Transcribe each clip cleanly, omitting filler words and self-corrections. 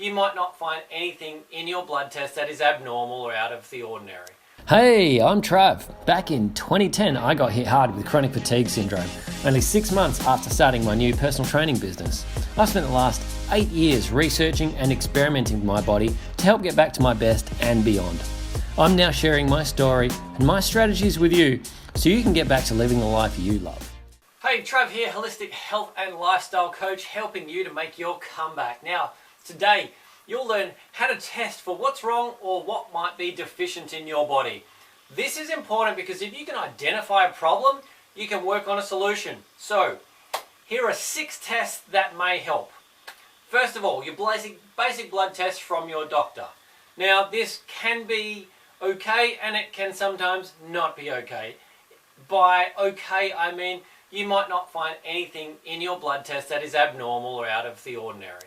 you might not find anything in your blood test that is abnormal or out of the ordinary. Hey, I'm Trav. Back in 2010, I got hit hard with chronic fatigue syndrome, only 6 months after starting my new personal training business. I've spent the last 8 years researching and experimenting with my body to help get back to my best and beyond. I'm now sharing my story and my strategies with you so you can get back to living the life you love. Hey, Trav here, holistic health and lifestyle coach, helping you to make your comeback. Now, today, you'll learn how to test for what's wrong or what might be deficient in your body. This is important because if you can identify a problem, you can work on a solution. So, here are 6 tests that may help. First of all, your basic blood test from your doctor. Now, this can be okay and it can sometimes not be okay. By okay, I mean you might not find anything in your blood test that is abnormal or out of the ordinary.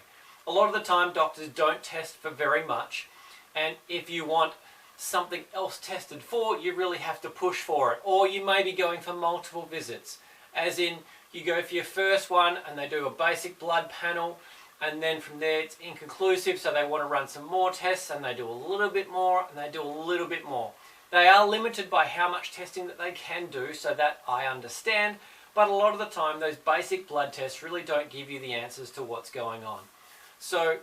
A lot of the time doctors don't test for very much, and if you want something else tested for, you really have to push for it. Or you may be going for multiple visits, as in you go for your first one and they do a basic blood panel, and then from there it's inconclusive, so they want to run some more tests and they do a little bit more and they do a little bit more. They are limited by how much testing that they can do, so that I understand, but a lot of the time those basic blood tests really don't give you the answers to what's going on. So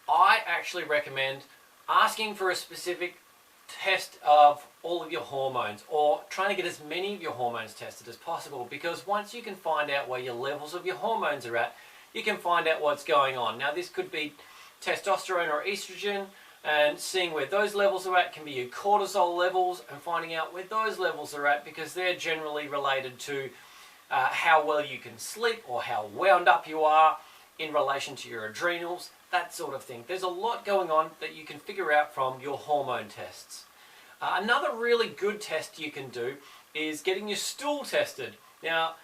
I actually recommend asking for a specific test of all of your hormones, or trying to get as many of your hormones tested as possible, because once you can find out where your levels of your hormones are at, you can find out what's going on. Now, this could be testosterone or estrogen, and seeing where those levels are at can be your cortisol levels, and finding out where those levels are at, because they're generally related to how well you can sleep or how wound up you are in relation to your adrenals, that sort of thing. There's a lot going on that you can figure out from your hormone tests. Another really good test you can do is getting your stool tested. Now,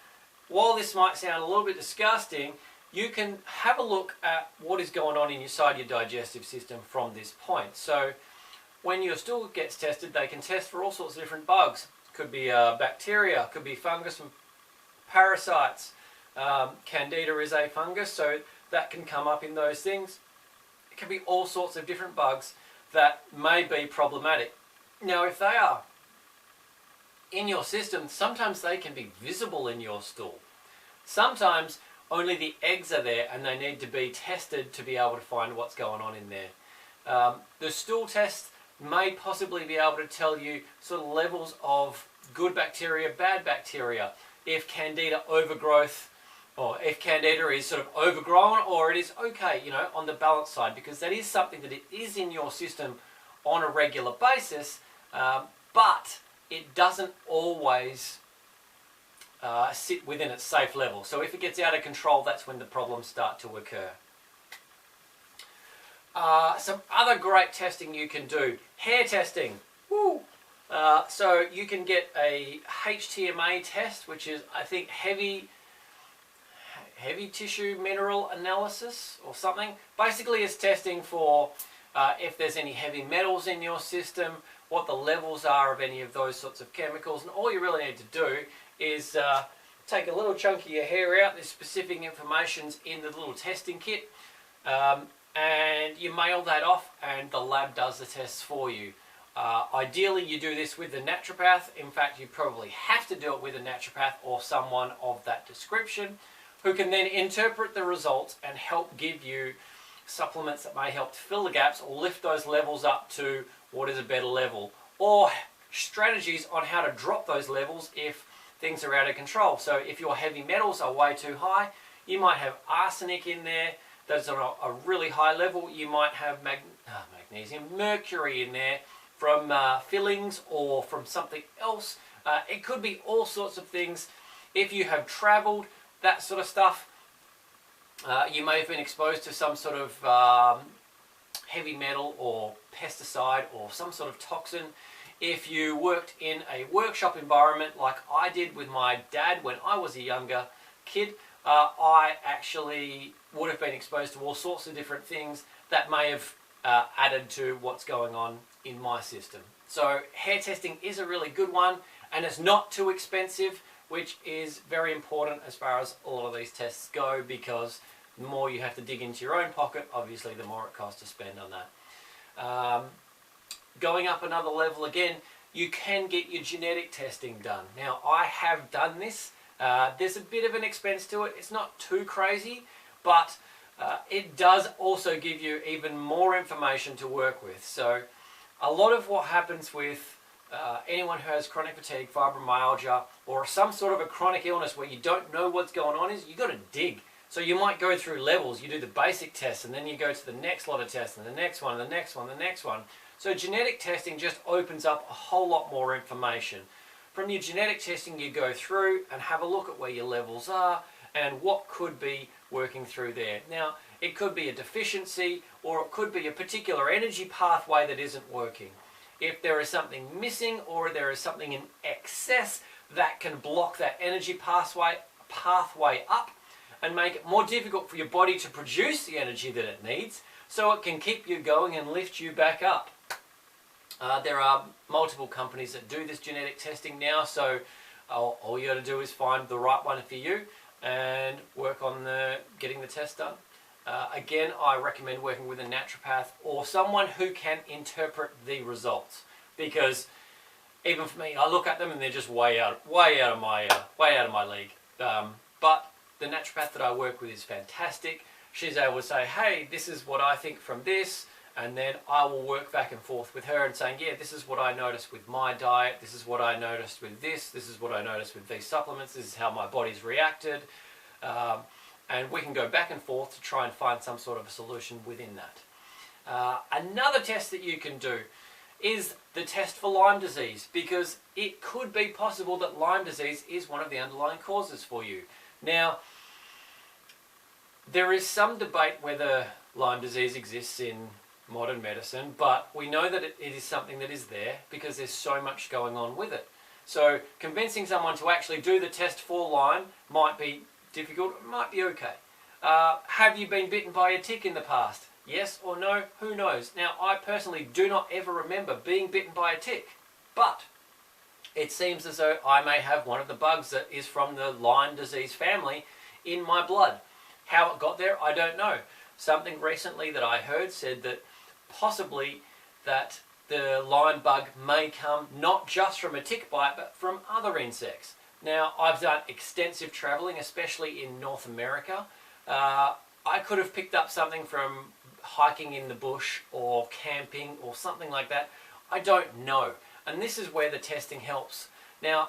while this might sound a little bit disgusting, you can have a look at what is going on inside your digestive system from this point. So when your stool gets tested, they can test for all sorts of different bugs. Could be bacteria, could be fungus and parasites. Candida is a fungus, so that can come up in those things. It can be all sorts of different bugs that may be problematic. Now, if they are in your system, sometimes they can be visible in your stool. Sometimes only the eggs are there and they need to be tested to be able to find what's going on in there. The stool test may possibly be able to tell you sort of levels of good bacteria, bad bacteria, if candida overgrowth, or if candida is sort of overgrown, or it is okay, you know, on the balance side, because that is something that it is in your system on a regular basis, but it doesn't always sit within its safe level. So if it gets out of control, that's when the problems start to occur. Some other great testing you can do. Hair testing. Woo! So you can get a HTMA test, which is, I think, heavy tissue mineral analysis or something. Basically, it's testing for if there's any heavy metals in your system, what the levels are of any of those sorts of chemicals, and all you really need to do is take a little chunk of your hair out. There's specific information's in the little testing kit, and you mail that off and the lab does the tests for you. Ideally you do this with a naturopath. In fact, you probably have to do it with a naturopath or someone of that description, who can then interpret the results and help give you supplements that may help to fill the gaps or lift those levels up to what is a better level, or strategies on how to drop those levels if things are out of control. So if your heavy metals are way too high, you might have arsenic in there that's on a really high level. You might have magnesium, mercury in there from fillings or from something else. It could be all sorts of things. If you have traveled, that sort of stuff, you may have been exposed to some sort of heavy metal or pesticide or some sort of toxin. If you worked in a workshop environment like I did with my dad when I was a younger kid, I actually would have been exposed to all sorts of different things that may have added to what's going on in my system. So hair testing is a really good one, and it's not too expensive, which is very important as far as a lot of these tests go, because The more you have to dig into your own pocket, obviously the more it costs to spend on that. Going up another level again, you can get your genetic testing done. Now, I have done this. There's a bit of an expense to it. It's not too crazy, but it does also give you even more information to work with. So a lot of what happens with anyone who has chronic fatigue, fibromyalgia, or some sort of a chronic illness where you don't know what's going on is you got to dig. So you might go through levels. You do the basic tests, and then you go to the next lot of tests, and the next one, the next one, the next one. So genetic testing just opens up a whole lot more information. From your genetic testing, you go through and have a look at where your levels are and what could be working through there. Now, it could be a deficiency, or it could be a particular energy pathway that isn't working. If there is something missing or there is something in excess, that can block that energy pathway up and make it more difficult for your body to produce the energy that it needs, so it can keep you going and lift you back up. There are multiple companies that do this genetic testing now, so all you got to do is find the right one for you and work on getting the test done. Again, I recommend working with a naturopath or someone who can interpret the results, because even for me, I look at them and they're just way out of my league. But the naturopath that I work with is fantastic. She's able to say, hey, this is what I think from this, and then I will work back and forth with her and saying, yeah, this is what I noticed with my diet, this is what I noticed with this is what I noticed with these supplements, this is how my body's reacted. And we can go back and forth to try and find some sort of a solution within that. Another test that you can do is the test for Lyme disease, because it could be possible that Lyme disease is one of the underlying causes for you. Now, there is some debate whether Lyme disease exists in modern medicine, but we know that it is something that is there because there's so much going on with it. So convincing someone to actually do the test for Lyme might be difficult, it might be okay. Have you been bitten by a tick in the past? Yes or no? Who knows? Now, I personally do not ever remember being bitten by a tick, but it seems as though I may have one of the bugs that is from the Lyme disease family in my blood. How it got there, I don't know. Something recently that I heard said that possibly that the Lyme bug may come not just from a tick bite, but from other insects. Now, I've done extensive traveling, especially in North America. I could have picked up something from hiking in the bush or camping or something like that. I don't know. And this is where the testing helps. Now,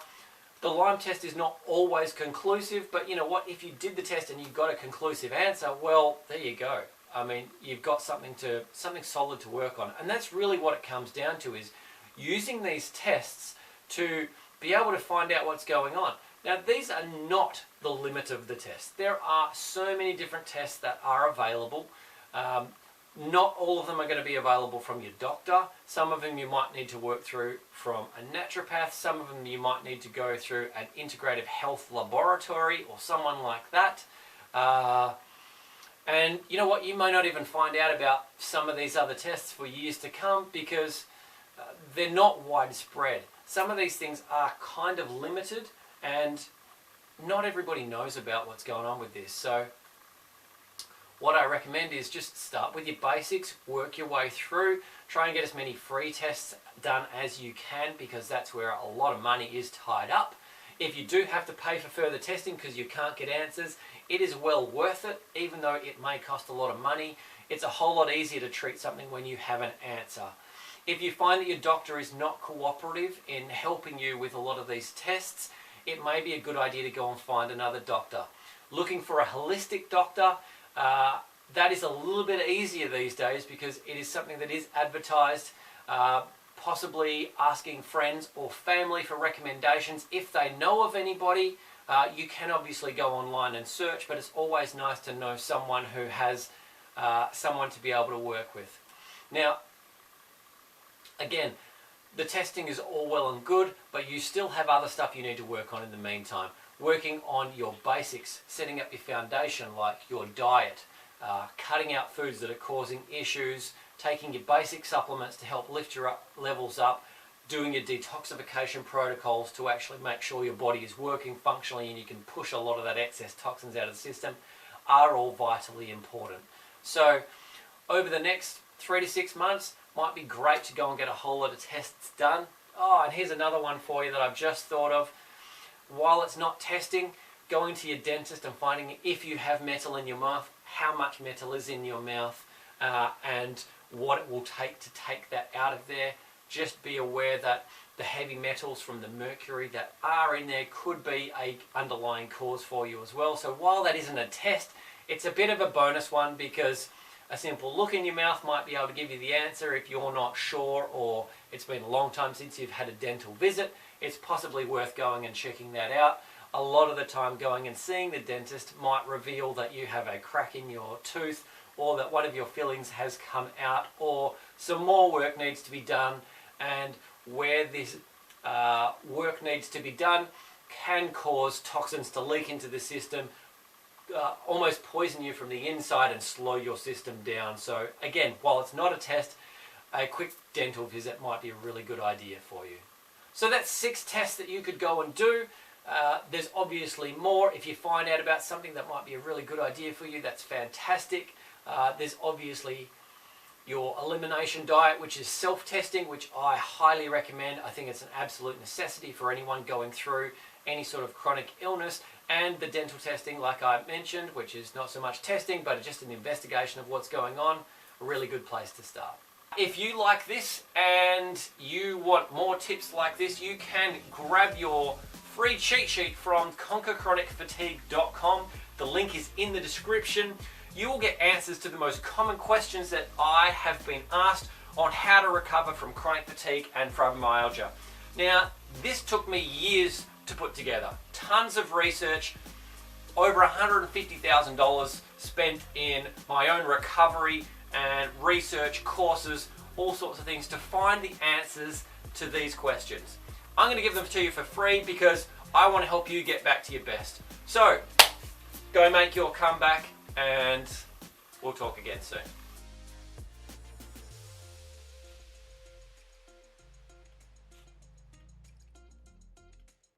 the Lyme test is not always conclusive, but you know what? If you did the test and you got a conclusive answer, well, there you go. I mean, you've got something solid to work on. And that's really what it comes down to, is using these tests to be able to find out what's going on. Now, these are not the limit of the test. There are so many different tests that are available. Not all of them are going to be available from your doctor. Some of them you might need to work through from a naturopath. Some of them you might need to go through an integrative health laboratory or someone like that. And you know what? You may not even find out about some of these other tests for years to come, because they're not widespread. Some of these things are kind of limited, and not everybody knows about what's going on with this. So what I recommend is just start with your basics, work your way through, try and get as many free tests done as you can, because that's where a lot of money is tied up. If you do have to pay for further testing because you can't get answers, it is well worth it, even though it may cost a lot of money. It's a whole lot easier to treat something when you have an answer. If you find that your doctor is not cooperative in helping you with a lot of these tests, it may be a good idea to go and find another doctor. Looking for a holistic doctor, that is a little bit easier these days because it is something that is advertised. Possibly asking friends or family for recommendations. If they know of anybody, you can obviously go online and search, but it's always nice to know someone who has someone to be able to work with. Now, again, the testing is all well and good, but you still have other stuff you need to work on in the meantime. Working on your basics, setting up your foundation like your diet, cutting out foods that are causing issues, taking your basic supplements to help lift your levels up, doing your detoxification protocols to actually make sure your body is working functionally and you can push a lot of that excess toxins out of the system. are all vitally important. So over the next 3 to 6 months, might be great to go and get a whole lot of tests done. Oh, and here's another one for you that I've just thought of. While it's not testing, going to your dentist and finding if you have metal in your mouth, how much metal is in your mouth, and what it will take to take that out of there. Just be aware that the heavy metals from the mercury that are in there could be a underlying cause for you as well. So while that isn't a test, it's a bit of a bonus one, because a simple look in your mouth might be able to give you the answer if you're not sure, or it's been a long time since you've had a dental visit. It's possibly worth going and checking that out. A lot of the time going and seeing the dentist might reveal that you have a crack in your tooth, or that one of your fillings has come out, or some more work needs to be done. And where this work needs to be done can cause toxins to leak into the system, almost poison you from the inside and slow your system down. So again, while it's not a test, a quick dental visit might be a really good idea for you. So that's 6 tests that you could go and do. There's obviously more. If you find out about something that might be a really good idea for you, that's fantastic. There's obviously your elimination diet, which is self-testing, which I highly recommend. I think it's an absolute necessity for anyone going through any sort of chronic illness. And the dental testing, like I mentioned, which is not so much testing, but just an investigation of what's going on, a really good place to start. If you like this and you want more tips like this, you can grab your free cheat sheet from conquerchronicfatigue.com. The link is in the description. You will get answers to the most common questions that I have been asked on how to recover from chronic fatigue and fibromyalgia. Now, this took me years to put together. Tons of research, over $150,000 spent in my own recovery and research courses, all sorts of things to find the answers to these questions. I'm going to give them to you for free because I want to help you get back to your best. So, go make your comeback, and we'll talk again soon.